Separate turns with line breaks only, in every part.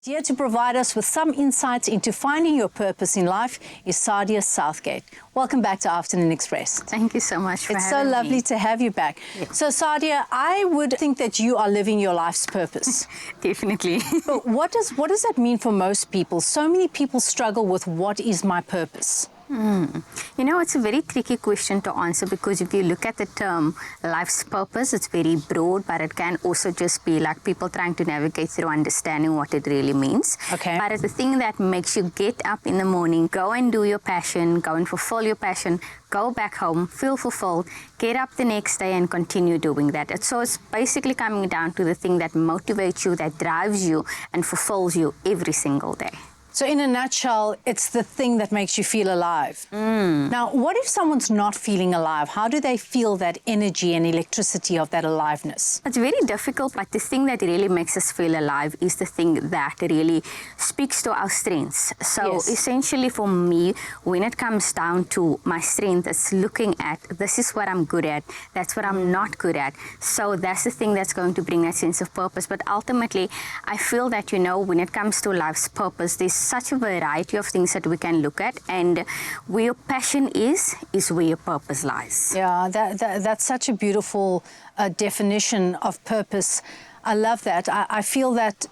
Here to provide us with some insights into finding your purpose in life is Sadia Southgate. Welcome back to Afternoon Express.
Thank you so much for having me.
It's so lovely to have you back.
Yes.
So Sadia, I would think that you are living your life's purpose.
Definitely.
But what does that mean for most people? So many people struggle with what is my purpose?
You know, it's a very tricky question to answer because if you look at the term life's purpose, it's very broad, but it can also just be like people trying to navigate through understanding what it really means.
Okay.
But it's the thing that makes you get up in the morning, go and do your passion, go and fulfill your passion, go back home, feel fulfilled, get up the next day and continue doing that. So it's basically coming down to the thing that motivates you, that drives you and fulfills you every single day.
So in a nutshell, it's the thing that makes you feel alive. Now, what if someone's not feeling alive? How do they feel that energy and electricity of that aliveness?
It's very difficult, but the thing that really makes us feel alive is the thing that really speaks to our strengths. So
Yes.
essentially for me, when it comes down to my strength, it's looking at this is what I'm good at, that's what I'm not good at. So that's the thing that's going to bring that sense of purpose. But ultimately, I feel that, you know, when it comes to life's purpose, there's such a variety of things that we can look at, and where your passion is where your purpose lies.
Yeah, that's such a beautiful definition of purpose. I love that. I feel that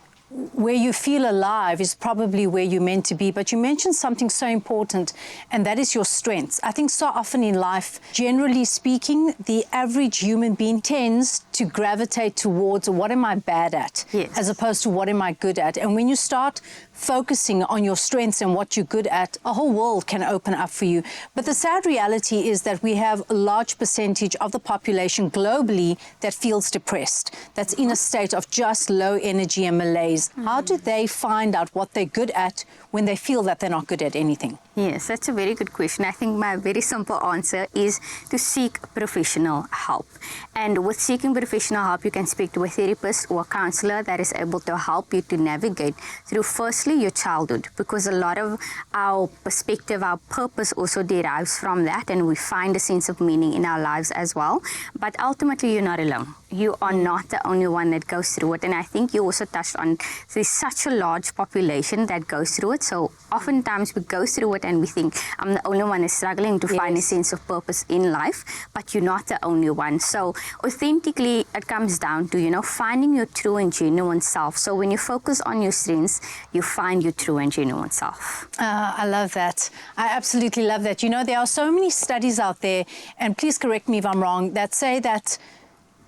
where you feel alive is probably where you're meant to be. But you mentioned something so important, and that is your strengths. I think so often in life, generally speaking, the average human being tends to gravitate towards what am I bad at,
Yes.
as opposed to what am I good at. And when you start focusing on your strengths and what you're good at, a whole world can open up for you. But the sad reality is that we have a large percentage of the population globally that feels depressed, that's in a state of just low energy and malaise. How do they find out what they're good at when they feel that they're not good at anything?
Yes, that's a very good question. I think my very simple answer is to seek professional help. And with seeking professional help, you can speak to a therapist or a counselor that is able to help you to navigate through, firstly, your childhood, because a lot of our perspective, our purpose also derives from that, and we find a sense of meaning in our lives as well. But ultimately, you're not alone. You are not the only one that goes through it. And I think you also touched on there's such a large population that goes through it. So oftentimes we go through it and we think, I'm the only one who's struggling to find a sense of purpose in life, but you're not the only one. So authentically, it comes down to, you know, finding your true and genuine self. So when you focus on your strengths, you find your true and genuine self.
I love that. I absolutely love that. You know, there are so many studies out there, and please correct me if I'm wrong, that say that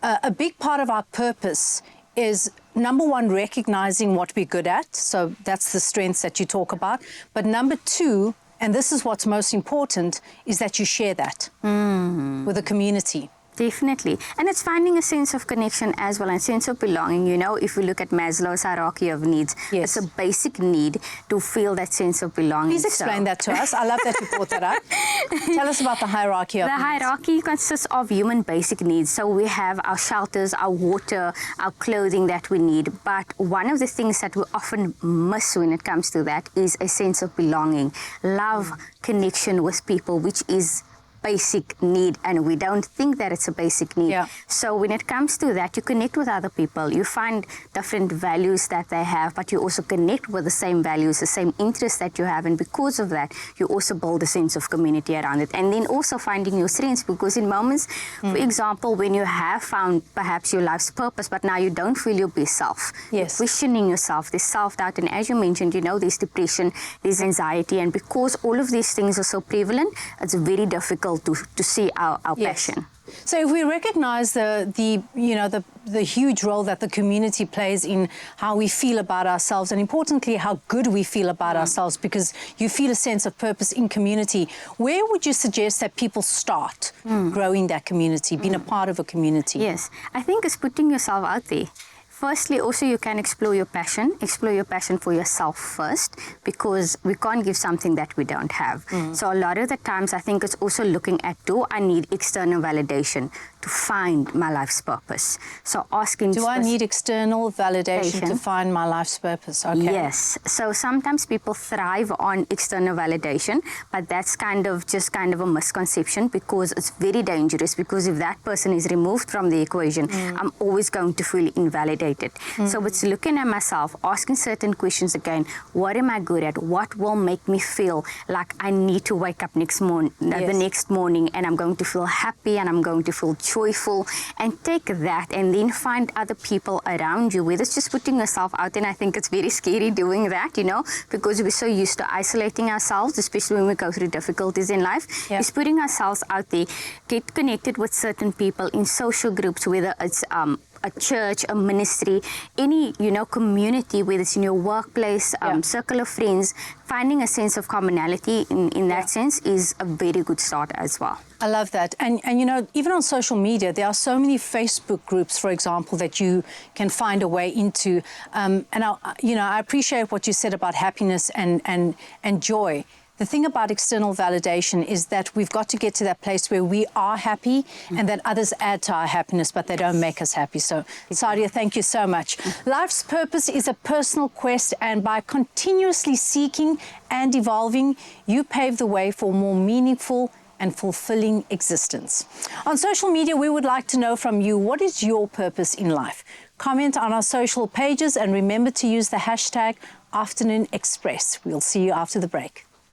a big part of our purpose is, number one, recognizing what we're good at. So that's the strengths that you talk about. But number two, and this is what's most important, is that you share that with the community.
Definitely. And it's finding a sense of connection as well, and sense of belonging. You know, if we look at Maslow's hierarchy of needs,
Yes.
it's a basic need to feel that sense of belonging.
Please explain that to us. I love that you brought that up. Tell us about the hierarchy of
The
needs.
hierarchy consists of human basic needs. So we have our shelters, our water, our clothing that we need. But one of the things that we often miss when it comes to that is a sense of belonging, love, connection with people, which is basic need, and we don't think that it's a basic need.
Yeah.
So when it comes to that, you connect with other people, you find different values that they have, but you also connect with the same values, the same interests that you have, and because of that, you also build a sense of community around it. And then also finding your strengths, because in moments, for example, when you have found perhaps your life's purpose, but now you don't feel your best self,
Yes.
you're questioning yourself, there's self-doubt, and as you mentioned, you know, there's depression, there's anxiety, and because all of these things are so prevalent, it's very difficult to see our
Yes.
passion.
So if we recognize the huge role that the community plays in how we feel about ourselves, and importantly, how good we feel about ourselves, because you feel a sense of purpose in community, where would you suggest that people start growing that community, being a part of a community?
Yes, I think it's putting yourself out there. Firstly, also you can explore your passion for yourself first, because we can't give something that we don't have. So a lot of the times I think it's also looking at, do I need external validation to to find my life's purpose. So asking...
Do I need external validation to find my life's purpose? Okay.
Yes. So sometimes people thrive on external validation, but that's kind of a misconception, because it's very dangerous, because if that person is removed from the equation, I'm always going to feel invalidated. So it's looking at myself, asking certain questions again. What am I good at? What will make me feel like I need to wake up the next morning, and I'm going to feel happy and I'm going to feel joyful, and take that and then find other people around you, whether it's just putting yourself out there. And I think it's very scary doing that, you know, because we're so used to isolating ourselves, especially when we go through difficulties in life. Is putting ourselves out there, get connected with certain people in social groups, whether it's a church, a ministry, any, you know, community, whether it's in your workplace, circle of friends. Finding a sense of commonality in that sense is a very good start as well.
I love that. And you know, even on social media, there are so many Facebook groups, for example, that you can find a way into. And I appreciate what you said about happiness and joy. The thing about external validation is that we've got to get to that place where we are happy and that others add to our happiness, but they don't make us happy. So, Sadia, thank you so much. Life's purpose is a personal quest, and by continuously seeking and evolving, you pave the way for more meaningful and fulfilling existence. On social media, we would like to know from you, what is your purpose in life? Comment on our social pages and remember to use the hashtag #AfternoonExpress. We'll see you after the break.